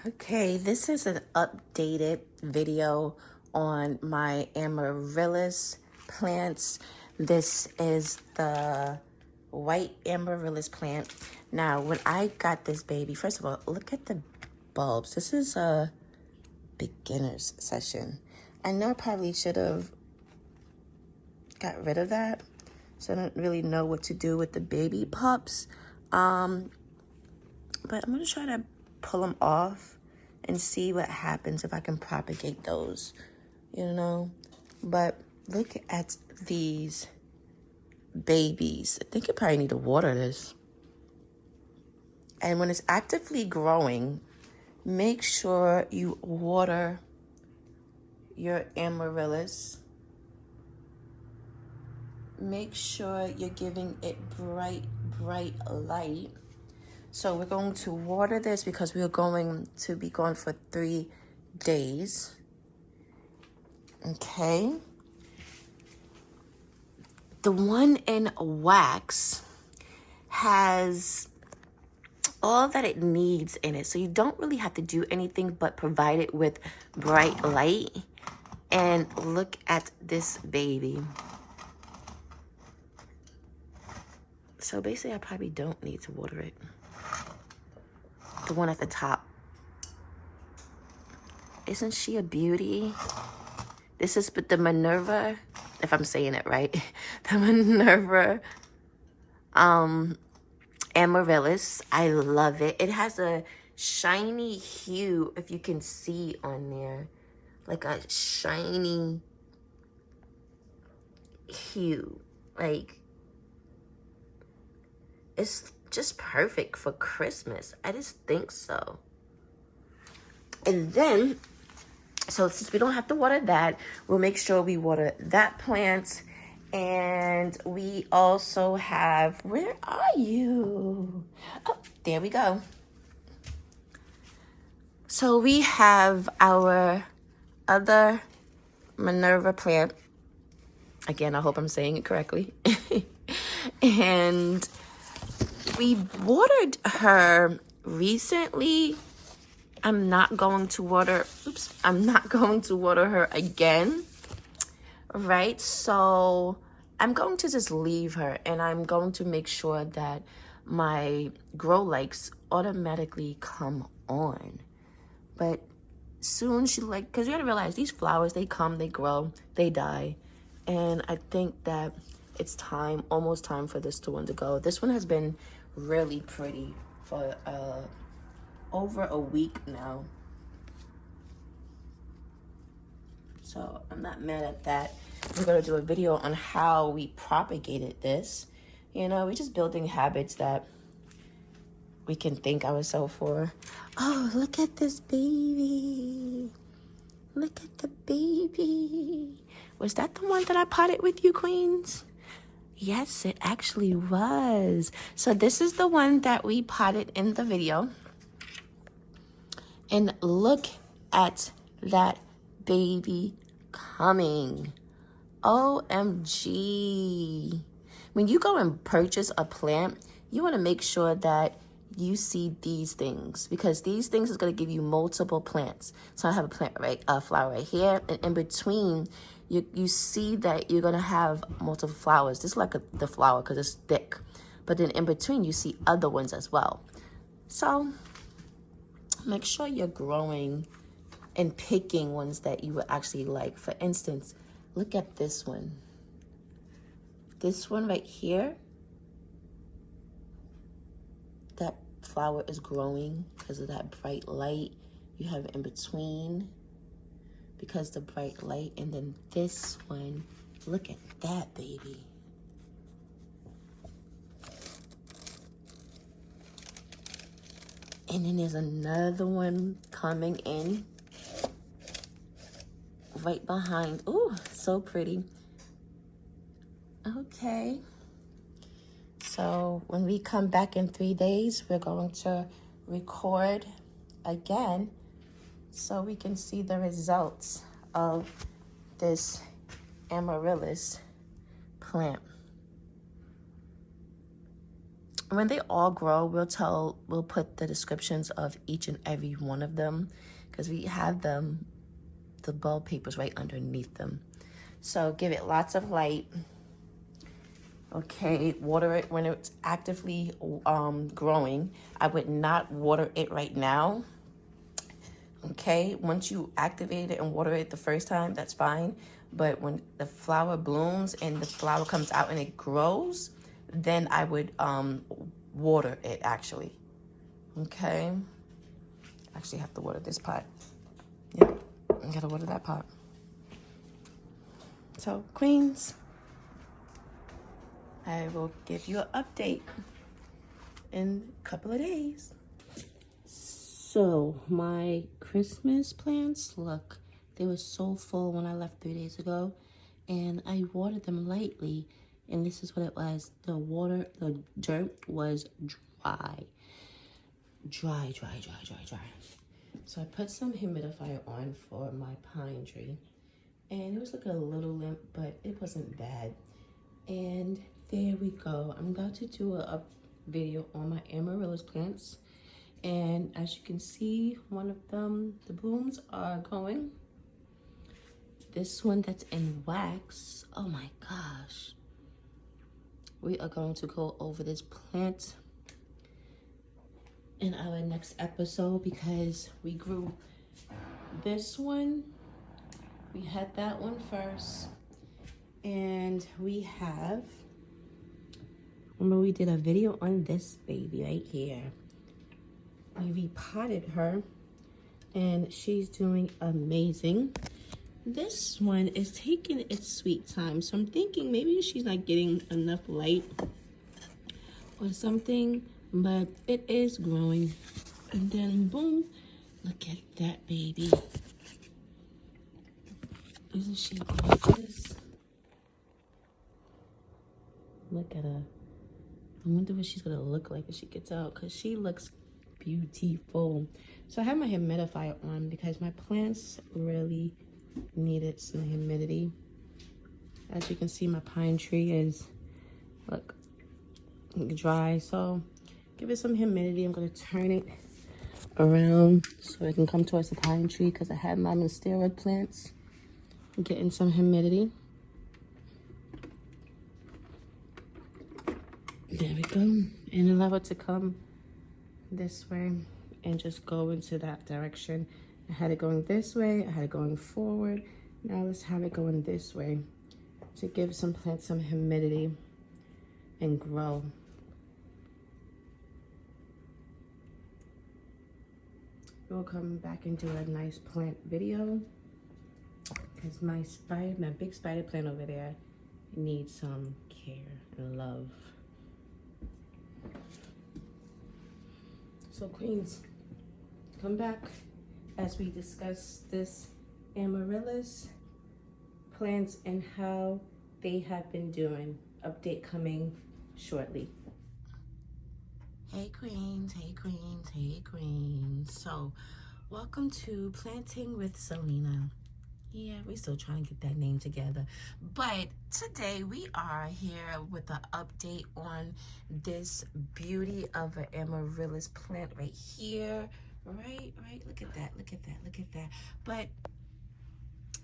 Okay, this is an updated video on my amaryllis plants. This is the white amaryllis plant. Now, when I got this baby, first of all, look at the bulbs. This is a beginner's session. I know I probably should have got rid of that, so I don't really know what to do with the baby pups. But I'm gonna try to pull them off and see what happens if I can propagate those, you know? But look at these babies. I think you probably need to water this. And when it's actively growing, make sure you water your amaryllis. Make sure you're giving it bright light. So we're going to water this because we're going to be gone for 3 days. Okay. The one in wax has all that it needs in it. So you don't really have to do anything but provide it with bright light. And look at this baby. So basically, I probably don't need to water it. The one at the top. Isn't she a beauty? This is the Minerva, if I'm saying it right. The Minerva amaryllis. I love it. It has a shiny hue, if you can see on there. Like a shiny hue. Like, it's just perfect for Christmas. I just think so. And then, so since we don't have to water that, we'll make sure we water that plant. And we also have, where are you? Oh, there we go. So we have our other Minerva plant. Again, I hope I'm saying it correctly. And we watered her recently. I'm not going to water her again, right? So I'm going to just leave her, and I'm going to make sure that my grow lights automatically come on. But soon because you gotta realize these flowers, they come, they grow, they die. And I think that it's almost time for this one to go. This one has been really pretty for over a week now. So I'm not mad at that. We're gonna do a video on how we propagated this. You know, we're just building habits that we can thank ourselves for. Oh, look at this baby. Look at the baby. Was that the one that I potted with you, queens? Yes, it actually was. So this is the one that we potted in the video. And look at that baby coming. OMG. When you go and purchase a plant, you want to make sure that you see these things, because these things is going to give you multiple plants. So I have a flower right here, and in between, you see that you're going to have multiple flowers. This is like the flower because it's thick. But then in between, you see other ones as well. So make sure you're growing and picking ones that you would actually like. For instance, look at this one. This one right here, that flower is growing because of that bright light. You have it in between because the bright light. And then this one, look at that baby. And then there's another one coming in right behind. Ooh, so pretty. Okay. So when we come back in 3 days, we're going to record again so we can see the results of this amaryllis plant. When they all grow, we'll put the descriptions of each and every one of them, because we have them, the bulb papers right underneath them. So give it lots of light. Okay, water it when it's actively growing. I would not water it right now. Okay, once you activate it and water it the first time, that's fine. But when the flower blooms and the flower comes out and it grows, then I would water it actually. Okay, actually have to water this pot. Yeah, I gotta water that pot. So queens, I will give you an update in a couple of days. So my Christmas plants, look, they were so full when I left 3 days ago, and I watered them lightly, and this is what it was. The dirt was dry. Dry. So I put some humidifier on for my pine tree, and it was like a little limp, but it wasn't bad. And there we go. I'm about to do a video on my amaryllis plants. And as you can see, one of them, the blooms are going. This one that's in wax, oh my gosh. We are going to go over this plant in our next episode because we grew this one. We had that one first. And we have, remember we did a video on this baby right here. We repotted her and she's doing amazing. This one is taking its sweet time, so I'm thinking maybe she's not getting enough light or something, but it is growing. And then boom, look at that baby. Isn't she gorgeous? Look at her. I wonder what she's gonna look like when she gets out, because she looks beautiful. So I have my humidifier on because my plants really needed some humidity. As you can see, my pine tree is, look, dry. So give it some humidity. I'm going to turn it around so it can come towards the pine tree because I have my monstera plants getting some humidity. There we go. And allow it to come this way and just go into that direction. I had it going this way, I had it going forward. Now let's have it going this way to give some plants some humidity and grow. We'll come back and do a nice plant video because my big spider plant over there needs some care and love. So queens, come back as we discuss this amaryllis plants and how they have been doing. Update coming shortly. Hey queens, hey queens, hey queens. So welcome to Planting with Selena. Yeah, we're still trying to get that name together. But today we are here with an update on this beauty of an amaryllis plant right here. Right, look at that. But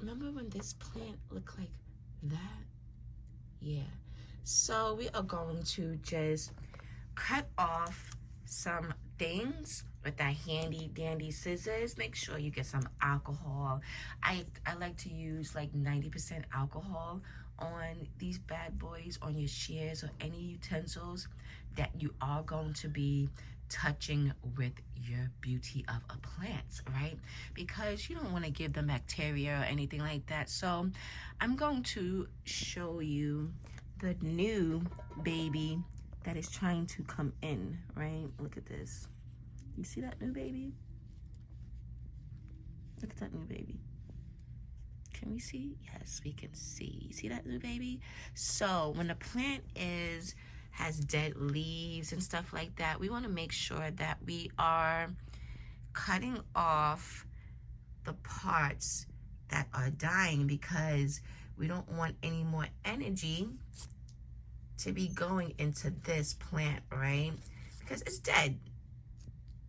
remember when this plant looked like that? Yeah. So we are going to just cut off some things with that handy dandy scissors. Make sure you get some alcohol. I like to use like 90% alcohol on these bad boys, on your shears or any utensils that you are going to be touching with your beauty of a plant, right? Because you don't want to give them bacteria or anything like that. So I'm going to show you the new baby that is trying to come in, right? Look at this. You see that new baby? Look at that new baby. Can we see? Yes, we can see. See that new baby? So when a plant has dead leaves and stuff like that, we want to make sure that we are cutting off the parts that are dying because we don't want any more energy to be going into this plant, right? Because it's dead.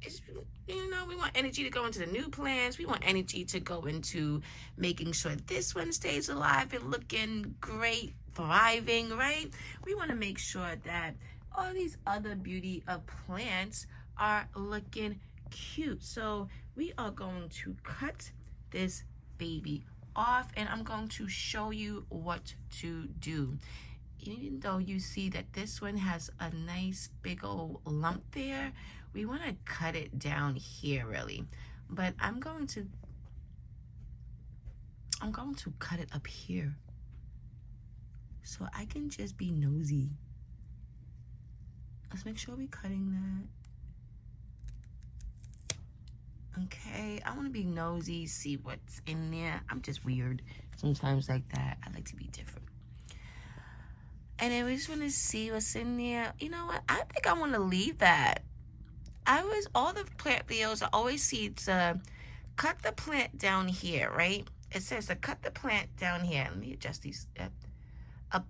It's, you know, we want energy to go into the new plants. We want energy to go into making sure this one stays alive and looking great, thriving, right? We want to make sure that all these other beauty of plants are looking cute. So we are going to cut this baby off, and I'm going to show you what to do. Even though you see that this one has a nice big old lump there, we want to cut it down here really. But I'm going to cut it up here so I can just be nosy. Let's make sure we're cutting that. Okay, I want to be nosy, see what's in there. I'm just weird sometimes like that. I like to be different. And then we just want to see what's in there. You know what? I think I want to leave that. All the plant videos, I always see to cut the plant down here, right? It says to cut the plant down here. Let me adjust these.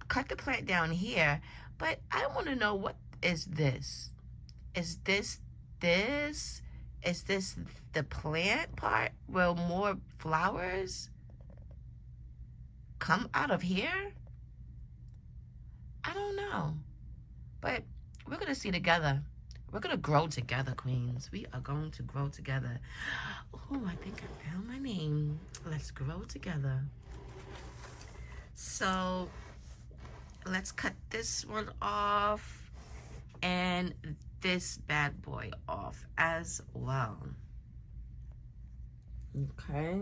Cut the plant down here. But I want to know, what is this? Is this? Is this the plant part? Will more flowers come out of here? I don't know, but we're going to see together. We're going to grow together, queens. We are going to grow together. Oh, I think I found my name. Let's grow together. So let's cut this one off and this bad boy off as well. Okay.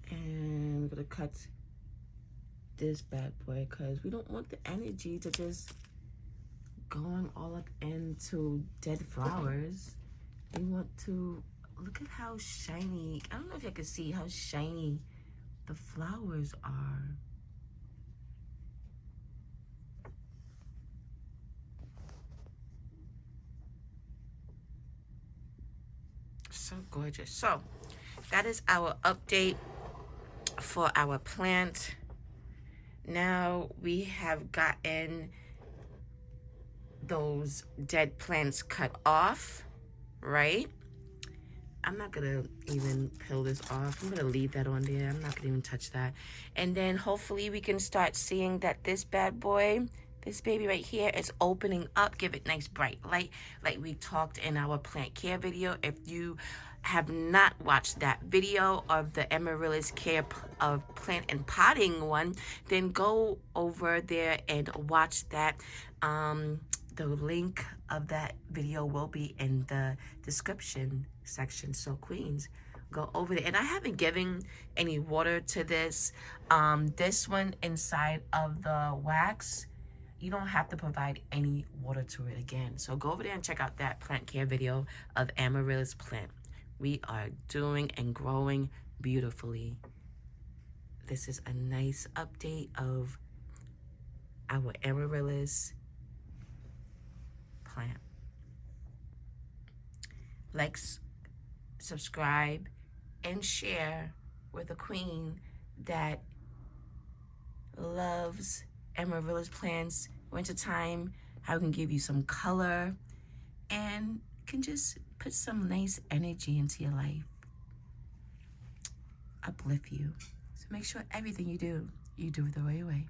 And we're gonna cut this bad boy because we don't want the energy to just going all up into dead flowers. We want to look at how shiny. I don't know if you can see how shiny the flowers are. So gorgeous. So that is our update for our plant. Now we have gotten those dead plants cut off, right? I'm not gonna even peel this off. I'm gonna leave that on there. I'm not gonna even touch that. And then hopefully we can start seeing that this bad boy, this baby right here, is opening up. Give it nice bright light like we talked in our plant care video. If you have not watched that video of the amaryllis care of plant and potting one, then go over there and watch that. The link of that video will be in the description section. So queens, go over there. And I haven't given any water to this. This one inside of the wax, you don't have to provide any water to it again. So go over there and check out that plant care video of amaryllis plant. We are doing and growing beautifully. This is a nice update of our amaryllis plant. Like, subscribe, and share with a queen that loves amaryllis plants. Wintertime, how I can give you some color and can just put some nice energy into your life. Uplift you. So make sure everything you do it the right way.